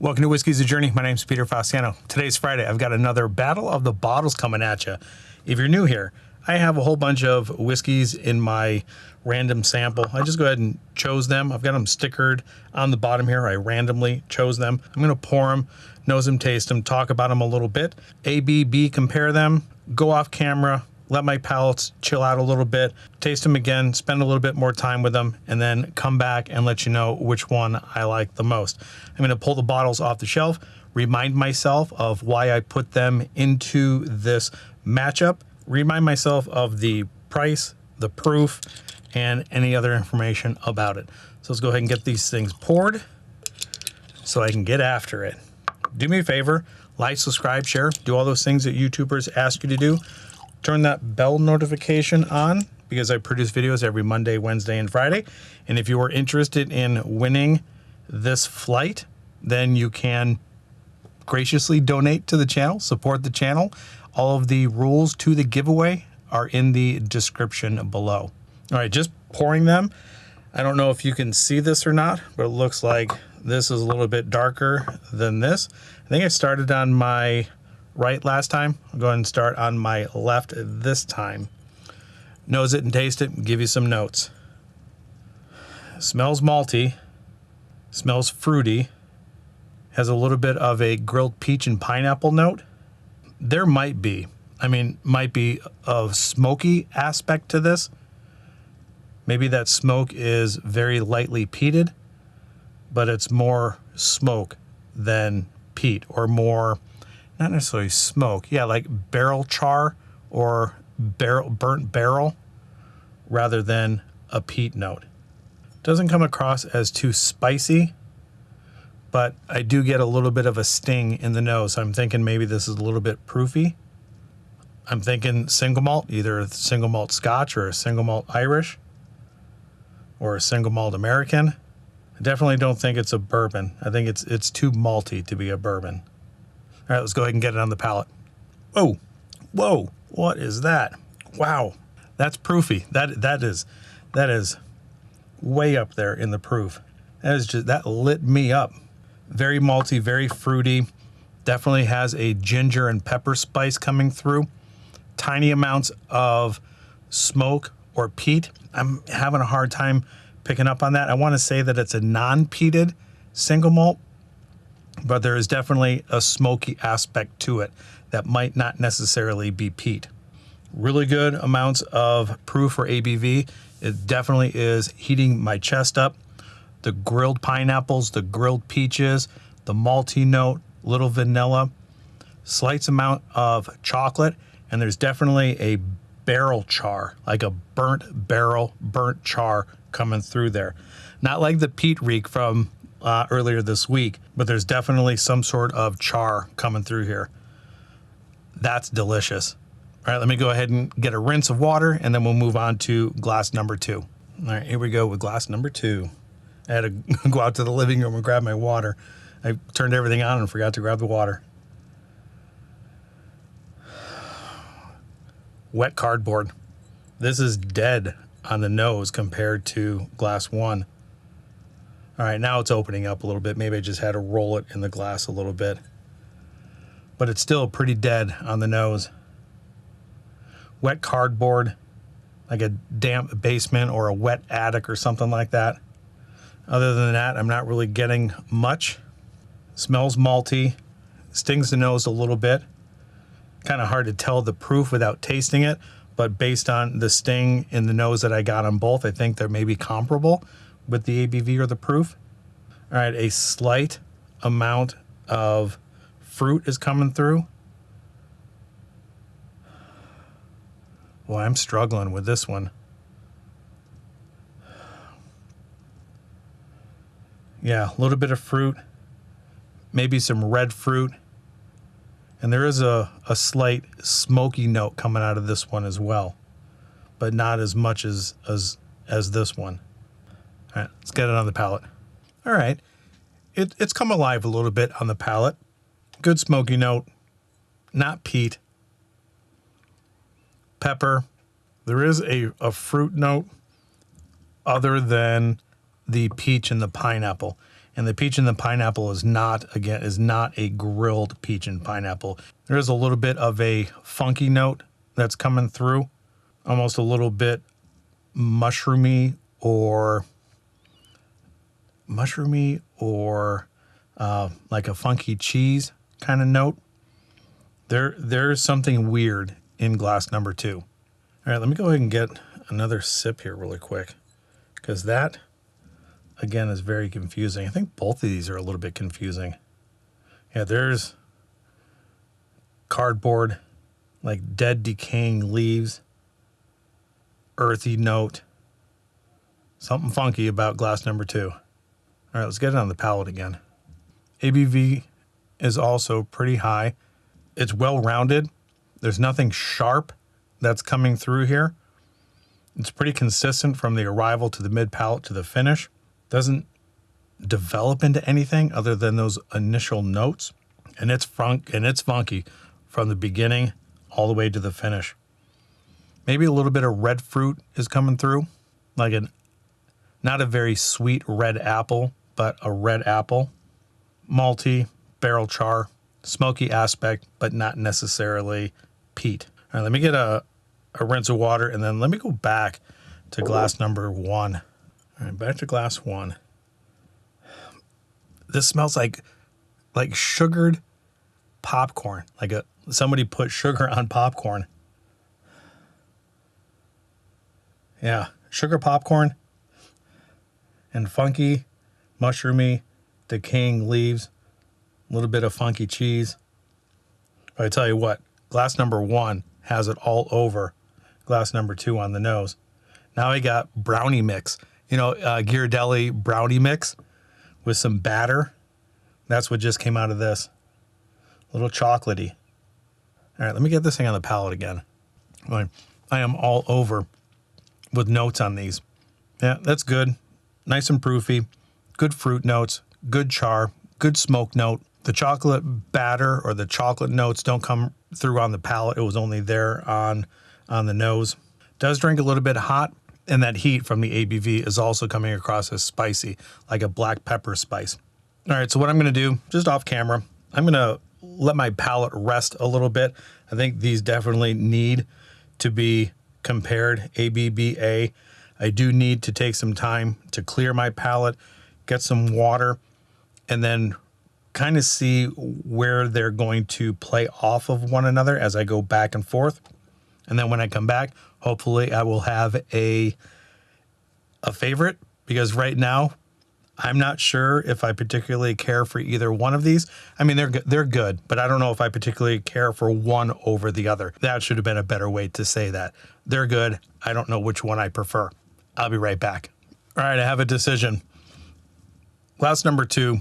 Welcome to Whiskey's a Journey. My name's Peter Fastiano. Today's Friday. I've got another Battle of the Bottles coming at you. If you're new here, I have a whole bunch of whiskeys in my random sample. I just go ahead and chose them. I've got them stickered on the bottom here. I randomly chose them. I'm going to pour them, nose them, taste them, talk about them a little bit. A, B, B, compare them, go off camera, let my palates chill out a little bit, taste them again, spend a little bit more time with them, and then come back and let you know which one I like the most. I'm going to pull the bottles off the shelf, remind myself of why I put them into this matchup, remind myself of the price, the proof, and any other information about it. So let's go ahead and get these things poured so I can get after it. Do me a favor, like, subscribe, share, do all those things that YouTubers ask you to do. Turn that bell notification on because I produce videos every Monday, Wednesday, and Friday. And if you are interested in winning this flight, then you can graciously donate to the channel, support the channel. All of the rules to the giveaway are in the description below. All right, just pouring them. I don't know if you can see this or not, but it looks like this is a little bit darker than this. I think I started on my right last time. I'll go ahead and start on my left this time. Nose it and taste it and give you some notes. Smells malty, smells fruity, has a little bit of a grilled peach and pineapple note. There might be a smoky aspect to this. Maybe that smoke is very lightly peated, but it's more smoke than peat, or more, not necessarily smoke. Yeah, like barrel char or burnt barrel rather than a peat note. Doesn't come across as too spicy, but I do get a little bit of a sting in the nose. I'm thinking maybe this is a little bit proofy. I'm thinking single malt, either a single malt Scotch or a single malt Irish or a single malt American. I definitely don't think it's a bourbon. I think it's too malty to be a bourbon. All right, let's go ahead and get it on the palate. Whoa, whoa, what is that? Wow, that's proofy. That is way up there in the proof. That lit me up. Very malty, very fruity. Definitely has a ginger and pepper spice coming through. Tiny amounts of smoke or peat. I'm having a hard time picking up on that. I want to say that it's a non-peated single malt, but there is definitely a smoky aspect to it that might not necessarily be peat. Really good amounts of proof or ABV. It definitely is heating my chest up. The grilled pineapples, the grilled peaches, the malty note, little vanilla, slight amount of chocolate, and there's definitely a barrel char, like a burnt char coming through there. Not like the peat reek from earlier this week, but there's definitely some sort of char coming through here. That's delicious. All right, let me go ahead and get a rinse of water, and then we'll move on to glass number 2. All right, here we go with glass number 2. I had to go out to the living room and grab my water. I turned everything on and forgot to grab the water. Wet cardboard. This is dead on the nose compared to glass 1. All right, now it's opening up a little bit. Maybe I just had to roll it in the glass a little bit. But it's still pretty dead on the nose. Wet cardboard, like a damp basement or a wet attic or something like that. Other than that, I'm not really getting much. Smells malty, stings the nose a little bit. Kind of hard to tell the proof without tasting it, but based on the sting in the nose that I got on both, I think they're maybe comparable with the ABV or the proof. All right, a slight amount of fruit is coming through. Boy, I'm struggling with this one. Yeah, a little bit of fruit, maybe some red fruit. And there is a slight smoky note coming out of this one as well, but not as much as this one. All right, let's get it on the palate. All right, it's come alive a little bit on the palate. Good smoky note, not peat. Pepper. There is a fruit note other than the peach and the pineapple. And the peach and the pineapple is not a grilled peach and pineapple. There is a little bit of a funky note that's coming through, almost a little bit mushroomy or like a funky cheese kind of note. There's something weird in glass number 2. All right, let me go ahead and get another sip here really quick, because that, again, is very confusing. I think both of these are a little bit confusing. Yeah, there's cardboard, like dead decaying leaves, earthy note, something funky about glass number 2. All right, let's get it on the palate again. ABV is also pretty high. It's well-rounded. There's nothing sharp that's coming through here. It's pretty consistent from the arrival to the mid-palate to the finish. Doesn't develop into anything other than those initial notes. And it's funky from the beginning all the way to the finish. Maybe a little bit of red fruit is coming through, like not a very sweet red apple, but a red apple. Malty, barrel char, smoky aspect, but not necessarily peat. All right, let me get a rinse of water, and then let me go back to glass number 1. All right, back to glass 1. This smells like sugared popcorn, like somebody put sugar on popcorn. Yeah, sugar popcorn and funky, mushroomy, decaying leaves, a little bit of funky cheese. But I tell you what, glass number 1 has it all over glass number 2 on the nose. Now I got brownie mix, Ghirardelli brownie mix with some batter. That's what just came out of this. A little chocolatey. All right, let me get this thing on the palate again. I am all over with notes on these. Yeah, that's good. Nice and proofy. Good fruit notes. Good char. Good smoke note. The chocolate batter or the chocolate notes don't come through on the palate. It was only there on the nose. Does drink a little bit hot, and that heat from the ABV is also coming across as spicy, like a black pepper spice. All right, so what I'm going to do, just off camera, I'm going to let my palate rest a little bit. I think these definitely need to be compared, ABBA. I do need to take some time to clear my palate, get some water, and then kind of see where they're going to play off of one another as I go back and forth. And then when I come back, hopefully I will have a favorite, because right now I'm not sure if I particularly care for either one of these. I mean, they're good, but I don't know if I particularly care for one over the other. That should have been a better way to say that. They're good. I don't know which one I prefer. I'll be right back. All right, I have a decision. Glass number 2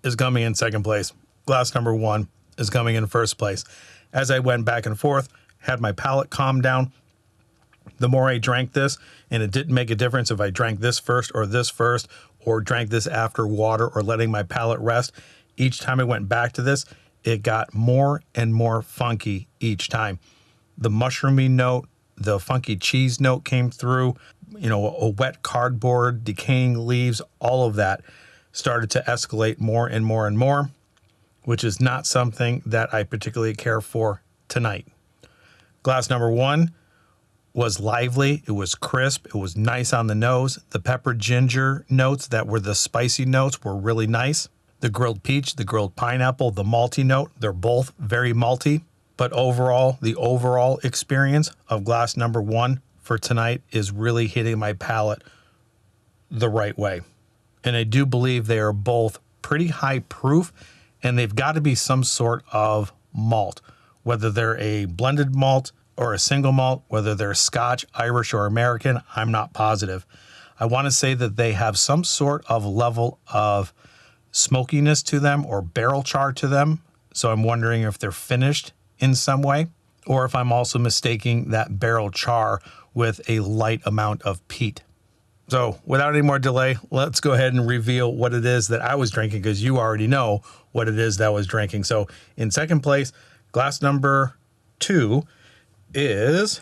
is coming in second place. Glass number 1 is coming in first place. As I went back and forth, had my palate calm down, the more I drank this, and it didn't make a difference if I drank this first, or drank this after water, or letting my palate rest. Each time I went back to this, it got more and more funky each time. The mushroomy note, the funky cheese note came through, a wet cardboard, decaying leaves, all of that started to escalate more and more and more, which is not something that I particularly care for tonight. Glass number 1 was lively. It was crisp. It was nice on the nose. The pepper ginger notes that were the spicy notes were really nice. The grilled peach, the grilled pineapple, the malty note, they're both very malty. But overall, the overall experience of glass number 1 for tonight is really hitting my palate the right way. And I do believe they are both pretty high proof, and they've got to be some sort of malt, whether they're a blended malt or a single malt, whether they're Scotch, Irish, or American, I'm not positive. I want to say that they have some sort of level of smokiness to them or barrel char to them. So I'm wondering if they're finished in some way, or if I'm also mistaking that barrel char with a light amount of peat. So without any more delay, let's go ahead and reveal what it is that I was drinking, because you already know what it is that I was drinking. So in second place, glass number 2 is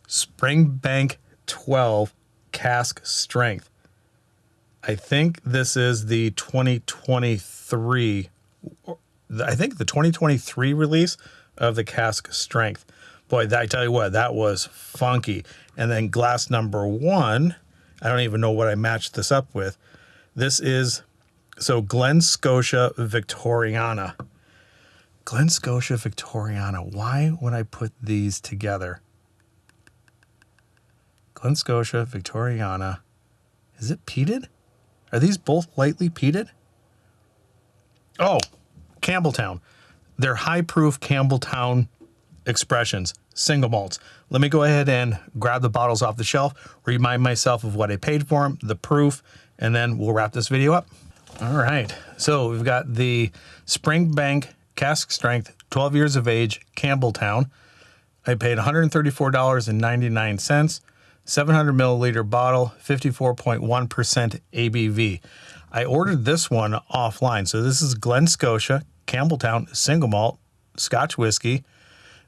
Springbank 12 Cask Strength. I think this is the 2023, I think the 2023 release of the Cask Strength. Boy, I tell you what, that was funky. And then glass number 1, I don't even know what I matched this up with. This is, so Glen Scotia Victoriana. Glen Scotia Victoriana. Why would I put these together? Glen Scotia Victoriana. Is it peated? Are these both lightly peated? Oh, Campbelltown. They're high-proof Campbelltown expressions, single malts. Let me go ahead and grab the bottles off the shelf, remind myself of what I paid for them, the proof, and then we'll wrap this video up. All right, so we've got the Springbank Cask Strength, 12 years of age, Campbelltown. I paid $134.99, 700 milliliter bottle, 54.1% ABV. I ordered this one offline. So this is Glen Scotia, Campbelltown, single malt, Scotch whiskey.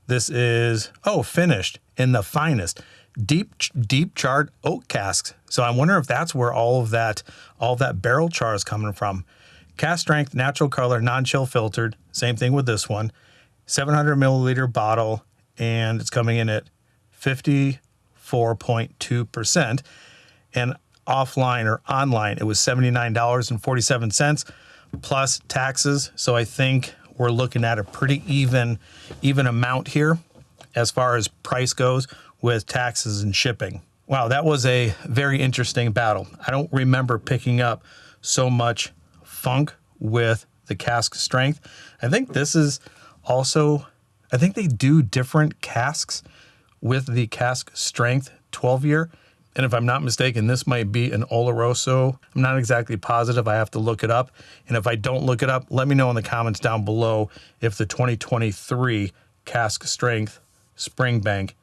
This is, finished in the finest deep charred oak casks. So I wonder if that's where all of that barrel char is coming from. Cask Strength, natural color, non-chill filtered. Same thing with this one. 700 milliliter bottle, and it's coming in at 54.2%. And offline or online, it was $79.47 plus taxes. So I think we're looking at a pretty even amount here as far as price goes with taxes and shipping. Wow, that was a very interesting battle. I don't remember picking up so much funk with the Cask Strength. I think this is also, I think they do different casks with the Cask Strength 12-year. And if I'm not mistaken, this might be an Oloroso. I'm not exactly positive. I have to look it up. And if I don't look it up, let me know in the comments down below if the 2023 Cask Strength Springbank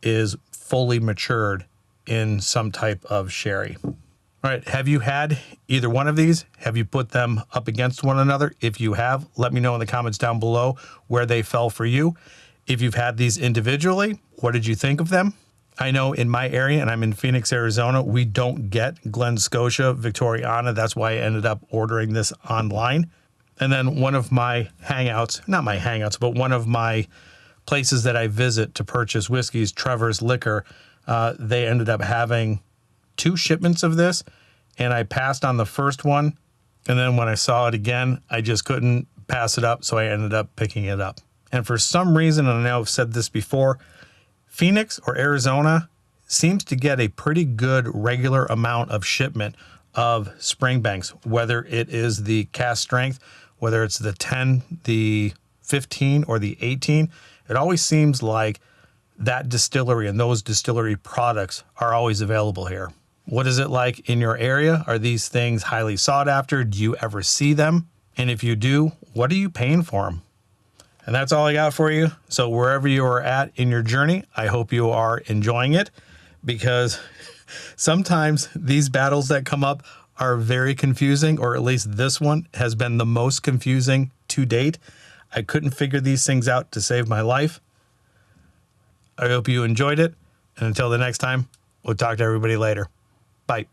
is fully matured in some type of sherry. All right, have you had either one of these? Have you put them up against one another? If you have, let me know in the comments down below where they fell for you. If you've had these individually, what did you think of them? I know in my area, and I'm in Phoenix, Arizona, we don't get Glen Scotia Victoriana. That's why I ended up ordering this online. And then one of my hangouts, not my hangouts, but one of my places that I visit to purchase whiskeys, Trevor's Liquor, they ended up having 2 shipments of this, and I passed on the first one. And then when I saw it again, I just couldn't pass it up, so I ended up picking it up. And for some reason, and I know I've said this before, Phoenix or Arizona seems to get a pretty good regular amount of shipment of Springbanks, whether it is the Cask Strength, whether it's the 10, the 15, or the 18. It always seems like that distillery and those distillery products are always available here. What is it like in your area? Are these things highly sought after? Do you ever see them? And if you do, what are you paying for them? And that's all I got for you. So wherever you are at in your journey, I hope you are enjoying it, because sometimes these battles that come up are very confusing, or at least this one has been the most confusing to date. I couldn't figure these things out to save my life. I hope you enjoyed it. And until the next time, we'll talk to everybody later. Bye.